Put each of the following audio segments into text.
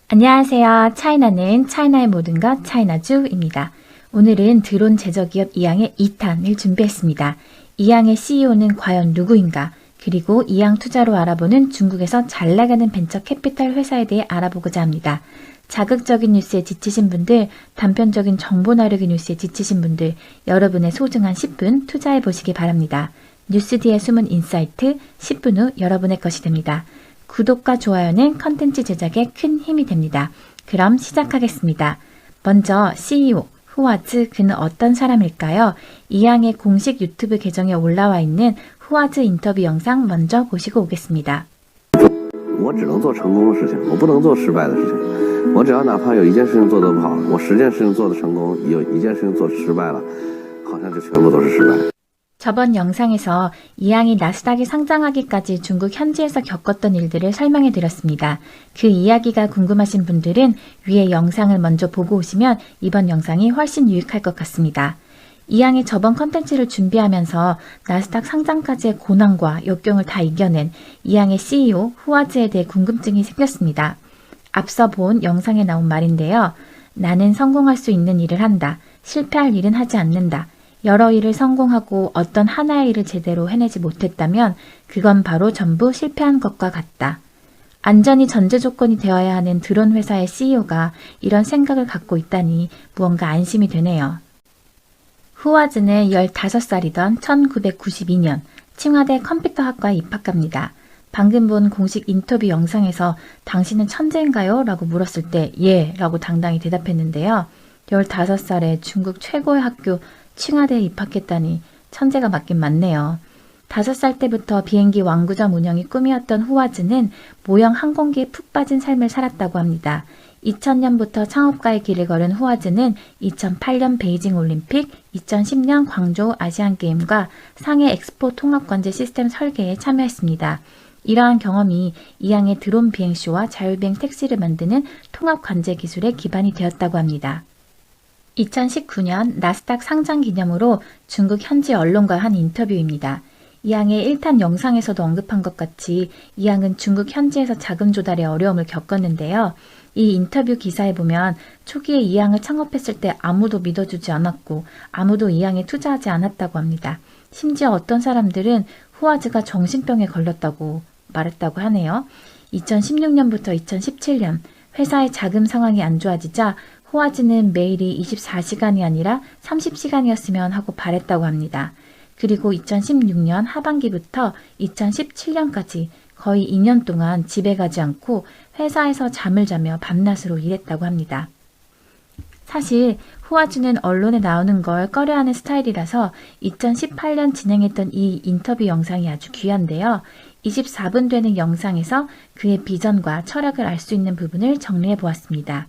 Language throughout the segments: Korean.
안녕하세요. 차이나는 차이나의 모든 것 차이나주입니다. 오늘은 드론 제조기업 이양의 2탄을 준비했습니다. 이양의 CEO는 과연 누구인가? 그리고 이양 투자로 알아보는 중국에서 잘 나가는 벤처 캐피탈 회사에 대해 알아보고자 합니다. 자극적인 뉴스에 지치신 분들, 단편적인 정보 나르기 뉴스에 지치신 분들, 여러분의 소중한 10분 투자해 보시기 바랍니다. 뉴스 뒤에 숨은 인사이트 10분 후 여러분의 것이 됩니다. 구독과 좋아요는 컨텐츠 제작에 큰 힘이 됩니다. 그럼 시작하겠습니다. 먼저 CEO 후아즈 그는 어떤 사람일까요? 이양의 공식 유튜브 계정에 올라와 있는 후아즈 인터뷰 영상 먼저 보시고 오겠습니다. 我只能做成功的事情，我不能做失败的事情。我只要哪怕有一件事情做得不好，我10件事情做得成功，有一件事情做得失败了，好像就全部都是失败。 저번 영상에서 이양이 나스닥에 상장하기까지 중국 현지에서 겪었던 일들을 설명해 드렸습니다. 그 이야기가 궁금하신 분들은 위에 영상을 먼저 보고 오시면 이번 영상이 훨씬 유익할 것 같습니다. 이양이 저번 컨텐츠를 준비하면서 나스닥 상장까지의 고난과 역경을 다 이겨낸 이양의 CEO 후아즈에 대해 궁금증이 생겼습니다. 앞서 본 영상에 나온 말인데요. 나는 성공할 수 있는 일을 한다. 실패할 일은 하지 않는다. 여러 일을 성공하고 어떤 하나의 일을 제대로 해내지 못했다면 그건 바로 전부 실패한 것과 같다. 안전이 전제 조건이 되어야 하는 드론 회사의 CEO가 이런 생각을 갖고 있다니 무언가 안심이 되네요. 후아즈는 15살이던 1992년 칭화대 컴퓨터학과에 입학합니다. 방금 본 공식 인터뷰 영상에서 당신은 천재인가요? 라고 물었을 때 예 라고 당당히 대답했는데요. 15살에 중국 최고의 학교 칭화대에 입학했다니 천재가 맞긴 맞네요. 5살 때부터 비행기 완구점 운영이 꿈이었던 후아즈는 모형 항공기에 푹 빠진 삶을 살았다고 합니다. 2000년부터 창업가의 길을 걸은 후아즈는 2008년 베이징 올림픽, 2010년 광저우 아시안게임과 상해 엑스포 통합관제 시스템 설계에 참여했습니다. 이러한 경험이 이양의 드론 비행쇼와 자율비행 택시를 만드는 통합관제 기술의 기반이 되었다고 합니다. 2019년 나스닥 상장 기념으로 중국 현지 언론과 한 인터뷰입니다. 이양의 1탄 영상에서도 언급한 것 같이 이양은 중국 현지에서 자금 조달에 어려움을 겪었는데요. 이 인터뷰 기사에 보면 초기에 이양을 창업했을 때 아무도 믿어주지 않았고 아무도 이양에 투자하지 않았다고 합니다. 심지어 어떤 사람들은 후아즈가 정신병에 걸렸다고 말했다고 하네요. 2016년부터 2017년 회사의 자금 상황이 안 좋아지자 후아즈는 매일이 24시간이 아니라 30시간이었으면 하고 바랬다고 합니다. 그리고 2016년 하반기부터 2017년까지 거의 2년 동안 집에 가지 않고 회사에서 잠을 자며 밤낮으로 일했다고 합니다. 사실 후아즈는 언론에 나오는 걸 꺼려하는 스타일이라서 2018년 진행했던 이 인터뷰 영상이 아주 귀한데요. 24분 되는 영상에서 그의 비전과 철학을 알 수 있는 부분을 정리해 보았습니다.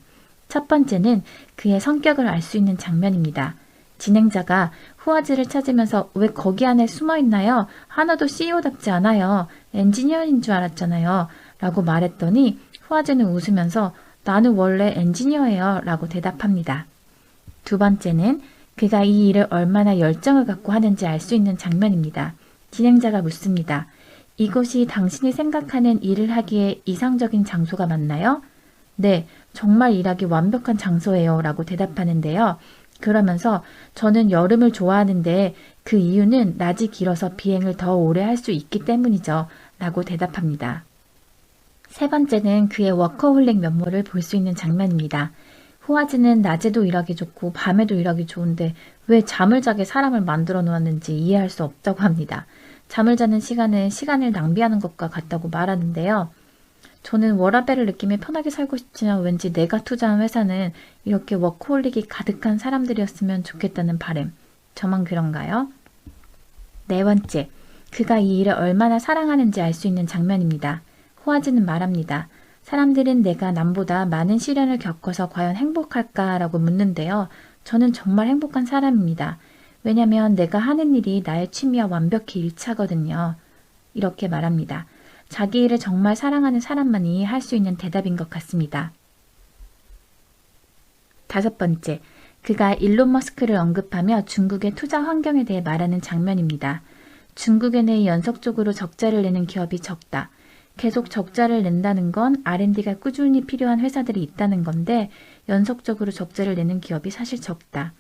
첫 번째는 그의 성격을 알 수 있는 장면입니다. 진행자가 후아즈를 찾으면서 왜 거기 안에 숨어 있나요? 하나도 CEO답지 않아요. 엔지니어인 줄 알았잖아요. 라고 말했더니 후아즈는 웃으면서 나는 원래 엔지니어예요. 라고 대답합니다. 두 번째는 그가 이 일을 얼마나 열정을 갖고 하는지 알 수 있는 장면입니다. 진행자가 묻습니다. 이곳이 당신이 생각하는 일을 하기에 이상적인 장소가 맞나요? 네, 정말 일하기 완벽한 장소예요. 라고 대답하는데요. 그러면서 저는 여름을 좋아하는데 그 이유는 낮이 길어서 비행을 더 오래 할 수 있기 때문이죠. 라고 대답합니다. 세 번째는 그의 워커홀릭 면모를 볼 수 있는 장면입니다. 후아즈는 낮에도 일하기 좋고 밤에도 일하기 좋은데 왜 잠을 자게 사람을 만들어 놓았는지 이해할 수 없다고 합니다. 잠을 자는 시간은 시간을 낭비하는 것과 같다고 말하는데요. 저는 워라밸을 느끼며 편하게 살고 싶지만 왠지 내가 투자한 회사는 이렇게 워커홀릭이 가득한 사람들이었으면 좋겠다는 바람. 저만 그런가요? 네 번째, 그가 이 일을 얼마나 사랑하는지 알 수 있는 장면입니다. 후아즈는 말합니다. 사람들은 내가 남보다 많은 시련을 겪어서 과연 행복할까라고 묻는데요. 저는 정말 행복한 사람입니다. 왜냐하면 내가 하는 일이 나의 취미와 완벽히 일치하거든요. 이렇게 말합니다. 자기 일을 정말 사랑하는 사람만이 할 수 있는 대답인 것 같습니다. 다섯 번째, 그가 일론 머스크를 언급하며 중국의 투자 환경에 대해 말하는 장면입니다. 중국에는 연속적으로 적자를 내는 기업이 적다. 계속 적자를 낸다는 건 R&D가 꾸준히 필요한 회사들이 있다는 건데 연속적으로 적자를 내는 기업이 사실 적다.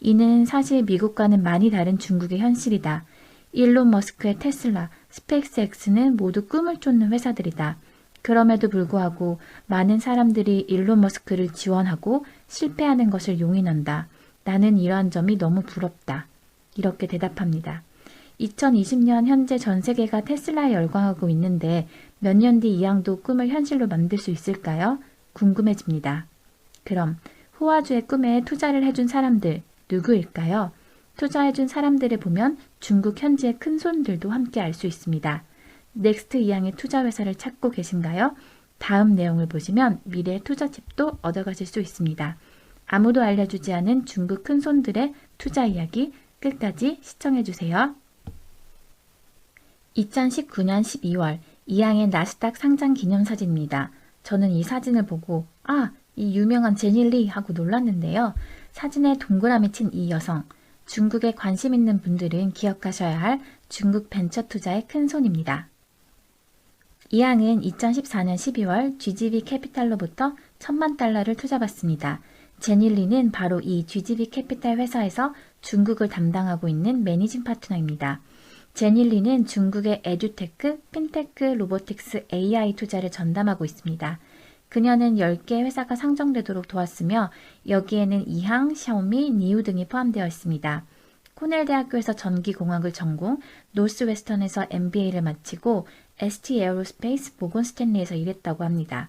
이는 사실 미국과는 많이 다른 중국의 현실이다. 일론 머스크의 테슬라, 스페이스X는 모두 꿈을 쫓는 회사들이다. 그럼에도 불구하고 많은 사람들이 일론 머스크를 지원하고 실패하는 것을 용인한다. 나는 이러한 점이 너무 부럽다. 이렇게 대답합니다. 2020년 현재 전 세계가 테슬라에 열광하고 있는데 몇 년 뒤 이양도 꿈을 현실로 만들 수 있을까요? 궁금해집니다. 그럼 호화주의 꿈에 투자를 해준 사람들 누구일까요? 투자해준 사람들을 보면 중국 현지의 큰손들도 함께 알 수 있습니다. 넥스트 이양의 투자 회사를 찾고 계신가요? 다음 내용을 보시면 미래 투자 팁도 얻어가실 수 있습니다. 아무도 알려주지 않은 중국 큰손들의 투자 이야기 끝까지 시청해주세요. 2019년 12월 이양의 나스닥 상장 기념사진입니다. 저는 이 사진을 보고 이 유명한 제닐리 하고 놀랐는데요. 사진에 동그라미 친 이 여성, 중국에 관심 있는 분들은 기억하셔야 할 중국 벤처 투자의 큰손입니다. 이양은 2014년 12월 GGV 캐피탈로부터 1,000만 달러를 투자받습니다. 제닐리는 바로 이 GGV 캐피탈 회사에서 중국을 담당하고 있는 매니징 파트너입니다. 제닐리는 중국의 에듀테크, 핀테크, 로보틱스, AI 투자를 전담하고 있습니다. 그녀는 10개 회사가 상정되도록 도왔으며 여기에는 이항, 샤오미, 니우 등이 포함되어 있습니다. 코넬 대학교에서 전기공학을 전공, 노스웨스턴에서 MBA를 마치고 ST 에어로스페이스 모건 스탠리에서 일했다고 합니다.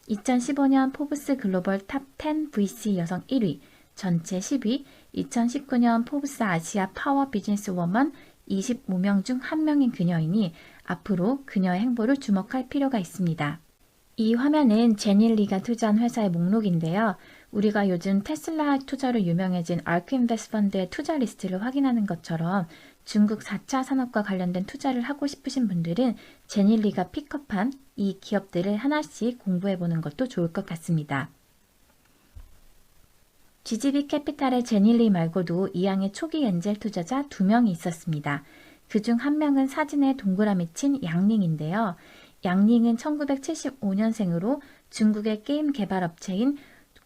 2015년 포브스 글로벌 탑 10 VC 여성 1위, 전체 10위, 2019년 포브스 아시아 파워 비즈니스 워먼 25명 중 1명인 그녀이니 앞으로 그녀의 행보를 주목할 필요가 있습니다. 이 화면은 제닐리가 투자한 회사의 목록인데요. 우리가 요즘 테슬라 투자로 유명해진 아크 인베스트 펀드의 투자 리스트를 확인하는 것처럼 중국 4차 산업과 관련된 투자를 하고 싶으신 분들은 제닐리가 픽업한 이 기업들을 하나씩 공부해보는 것도 좋을 것 같습니다. GGV 캐피탈의 제닐리 말고도 이양의 초기 엔젤 투자자 2명이 있었습니다. 그중 1명은 사진에 동그라미 친 양닝인데요. 양닝은 1975년생으로 중국의 게임 개발 업체인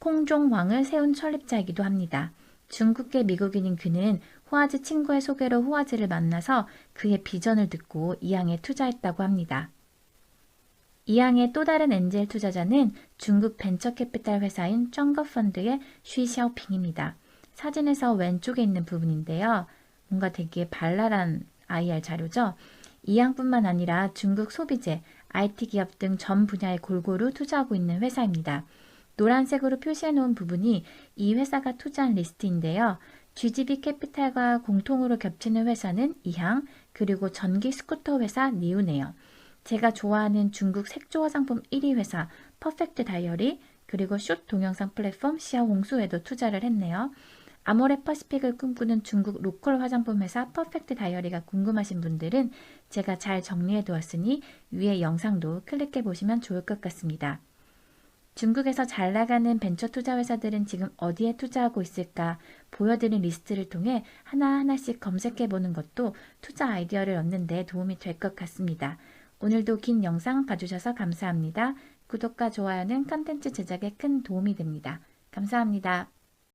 콩종왕을 세운 설립자이기도 합니다. 중국계 미국인인 그는 호화즈 친구의 소개로 호화즈를 만나서 그의 비전을 듣고 이양에 투자했다고 합니다. 이양의 또 다른 엔젤 투자자는 중국 벤처 캐피탈 회사인 쩡거펀드의 쉬샤오핑입니다. 사진에서 왼쪽에 있는 부분인데요. 뭔가 되게 발랄한 IR 자료죠. 이양뿐만 아니라 중국 소비재, IT 기업 등 전 분야에 골고루 투자하고 있는 회사입니다. 노란색으로 표시해놓은 부분이 이 회사가 투자한 리스트인데요. GGV 캐피탈과 공통으로 겹치는 회사는 이항, 그리고 전기 스쿠터 회사 니우네요. 제가 좋아하는 중국 색조 화장품 1위 회사 퍼펙트 다이어리, 그리고 슛 동영상 플랫폼 시아홍수에도 투자를 했네요. 아모레 퍼시픽을 꿈꾸는 중국 로컬 화장품 회사 퍼펙트 다이어리가 궁금하신 분들은 제가 잘 정리해 두었으니 위에 영상도 클릭해 보시면 좋을 것 같습니다. 중국에서 잘 나가는 벤처 투자 회사들은 지금 어디에 투자하고 있을까 보여드린 리스트를 통해 하나하나씩 검색해 보는 것도 투자 아이디어를 얻는 데 도움이 될 것 같습니다. 오늘도 긴 영상 봐주셔서 감사합니다. 구독과 좋아요는 컨텐츠 제작에 큰 도움이 됩니다. 감사합니다.